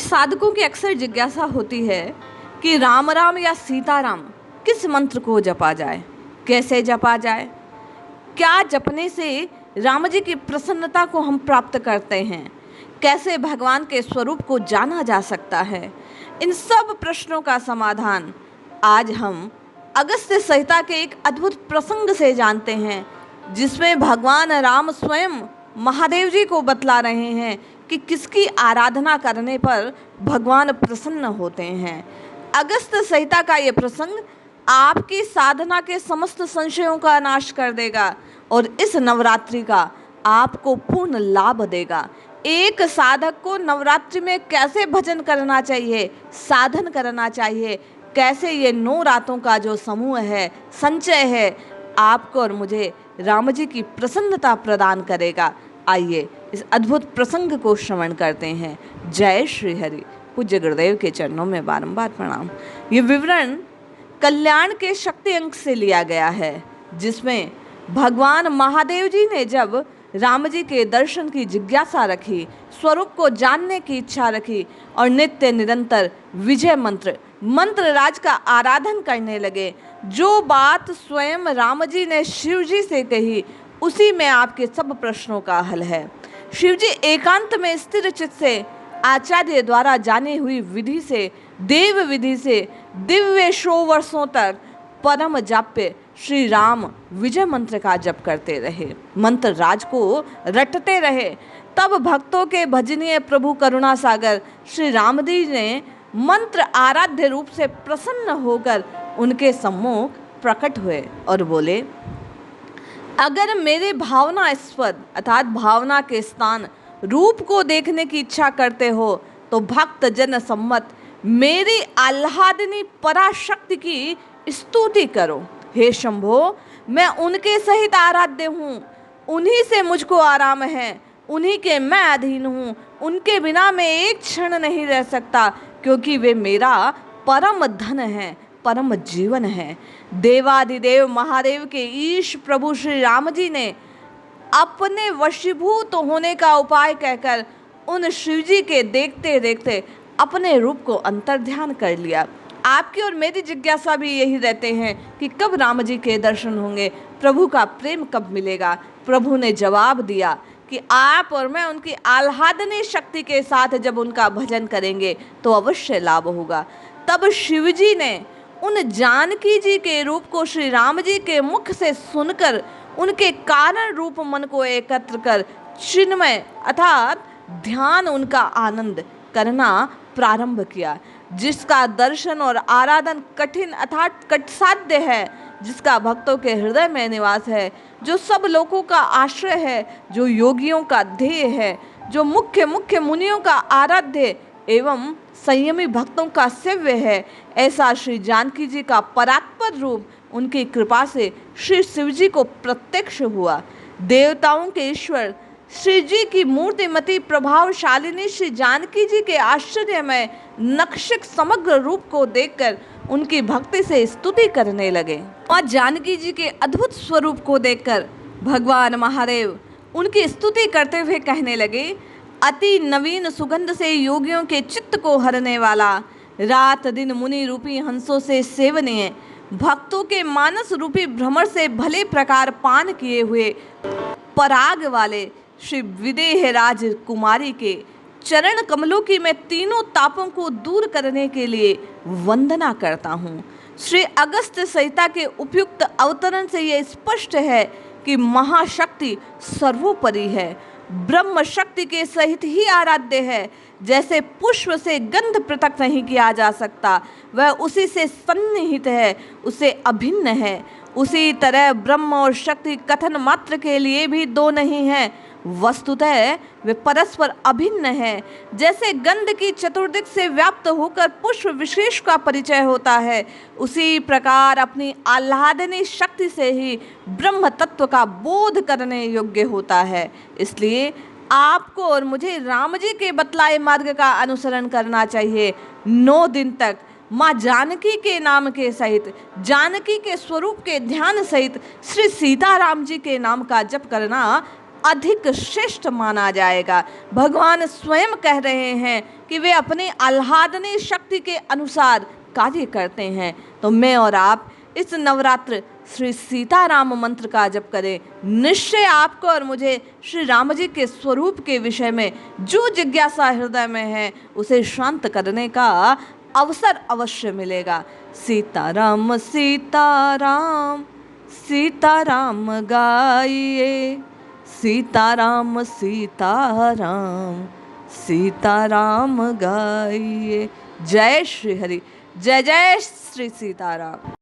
साधकों की अक्सर जिज्ञासा होती है कि राम राम या सीता राम किस मंत्र को जपा जाए, कैसे जपा जाए, क्या जपने से राम जी की प्रसन्नता को हम प्राप्त करते हैं, कैसे भगवान के स्वरूप को जाना जा सकता है। इन सब प्रश्नों का समाधान आज हम अगस्त्य संहिता के एक अद्भुत प्रसंग से जानते हैं, जिसमें भगवान राम स्वयं महादेव जी को बतला रहे हैं कि किसकी आराधना करने पर भगवान प्रसन्न होते हैं। अगस्त्य संहिता का ये प्रसंग आपकी साधना के समस्त संशयों का नाश कर देगा और इस नवरात्रि का आपको पूर्ण लाभ देगा। एक साधक को नवरात्रि में कैसे भजन करना चाहिए, साधन करना चाहिए, कैसे ये 9 रातों का जो समूह है, संचय है, आपको और मुझे राम जी की प्रसन्नता प्रदान करेगा। आइए इस अद्भुत प्रसंग को श्रवण करते हैं। जय श्री हरि। पूज्य गुरुदेव के चरणों में बारंबार प्रणाम। ये विवरण कल्याण के शक्ति अंक से लिया गया है, जिसमें भगवान महादेव जी ने जब राम जी के दर्शन की जिज्ञासा रखी, स्वरूप को जानने की इच्छा रखी और नित्य निरंतर विजय मंत्र राज का आराधन करने लगे। जो बात स्वयं राम जी ने शिव जी से कही, उसी में आपके सब प्रश्नों का हल है। शिव जी एकांत में स्थिर चित्त से आचार्य द्वारा जानी हुई विधि से, देव विधि से दिव्य 100 वर्षों तक परम जाप्य श्री राम विजय मंत्र का जप करते रहे, मंत्र राज को रटते रहे। तब भक्तों के भजनीय प्रभु करुणा सागर श्री राम जी ने मंत्र आराध्य रूप से प्रसन्न होकर उनके सम्मुख प्रकट हुए और बोले, अगर मेरे भावनास्पद अर्थात भावना के स्थान रूप को देखने की इच्छा करते हो तो भक्त जन सम्मत मेरी आह्लादनी पराशक्ति की स्तुति करो। हे शंभो, मैं उनके सहित आराध्य हूँ, उन्हीं से मुझको आराम है, उन्हीं के मैं अधीन हूँ, उनके बिना मैं एक क्षण नहीं रह सकता, क्योंकि वे मेरा परम धन है, परम जीवन है। देवादिदेव महादेव के ईश प्रभु श्री राम जी ने अपने वशीभूत होने का उपाय कहकर उन शिव जी के देखते देखते अपने रूप को अंतर्ध्यान कर लिया। आपकी और मेरी जिज्ञासा भी यही रहते हैं कि कब राम जी के दर्शन होंगे, प्रभु का प्रेम कब मिलेगा। प्रभु ने जवाब दिया कि आप और मैं उनकी आह्लादनी शक्ति के साथ जब उनका भजन करेंगे तो अवश्य लाभ होगा। तब शिव जी ने उन जानकी जी के रूप को श्री राम जी के मुख से सुनकर उनके कारण रूप मन को एकत्र कर चिन्मय अर्थात ध्यान उनका आनंद करना प्रारंभ किया। जिसका दर्शन और आराधन कठिन अर्थात कटसाध्य है, जिसका भक्तों के हृदय में निवास है, जो सब लोगों का आश्रय है, जो योगियों का ध्येय है, जो मुख्य मुनियों का आराध्य एवं संयमी भक्तों का सेव्य है, ऐसा श्री जानकी जी का परात्पर रूप उनकी कृपा से श्री शिव जी को प्रत्यक्ष हुआ। देवताओं के ईश्वर श्री जी की मूर्तिमती प्रभावशालिनी श्री जानकी जी के आश्चर्यमय नक्शिक समग्र रूप को देखकर उनकी भक्ति से स्तुति करने लगे और जानकी जी के अद्भुत स्वरूप को देखकर भगवान महादेव उनकी स्तुति करते हुए कहने लगे, अति नवीन सुगंध से योगियों के चित्त को हरने वाला, रात दिन मुनि रूपी हंसों से सेवनीय, भक्तों के मानस रूपी भ्रमर से भले प्रकार पान किए हुए पराग वाले श्री विदेह राज कुमारी के चरण कमलों की मैं तीनों तापों को दूर करने के लिए वंदना करता हूँ। श्री अगस्त्य संहिता के उपयुक्त अवतरण से यह स्पष्ट है कि महाशक्ति सर्वोपरि है, ब्रह्म शक्ति के सहित ही आराध्य है। जैसे पुष्प से गंध पृथक नहीं किया जा सकता, वह उसी से सन्निहित है, उसे अभिन्न है। उसी तरह ब्रह्म और शक्ति कथन मात्र के लिए भी 2 नहीं हैं, वस्तुतः वे परस्पर अभिन्न है। जैसे गंध की चतुर्दिक से व्याप्त होकर पुष्प विशेष का परिचय होता है, उसी प्रकार अपनी आह्लादनी शक्ति से ही ब्रह्म तत्व का बोध करने योग्य होता है। इसलिए आपको और मुझे राम जी के बतलाए मार्ग का अनुसरण करना चाहिए। 9 दिन तक माँ जानकी के नाम के सहित, जानकी के स्वरूप के ध्यान सहित श्री सीताराम जी के नाम का जप करना अधिक श्रेष्ठ माना जाएगा। भगवान स्वयं कह रहे हैं कि वे अपनी आह्लादनी शक्ति के अनुसार कार्य करते हैं। तो मैं और आप इस नवरात्र श्री सीताराम मंत्र का जप करें। निश्चय आपको और मुझे श्री राम जी के स्वरूप के विषय में जो जिज्ञासा हृदय में है उसे शांत करने का अवसर अवश्य मिलेगा। सीताराम सीताराम सीताराम गाइए, सीताराम सीताराम सीताराम गाइए। जय श्री हरि, जय जय श्री सीताराम।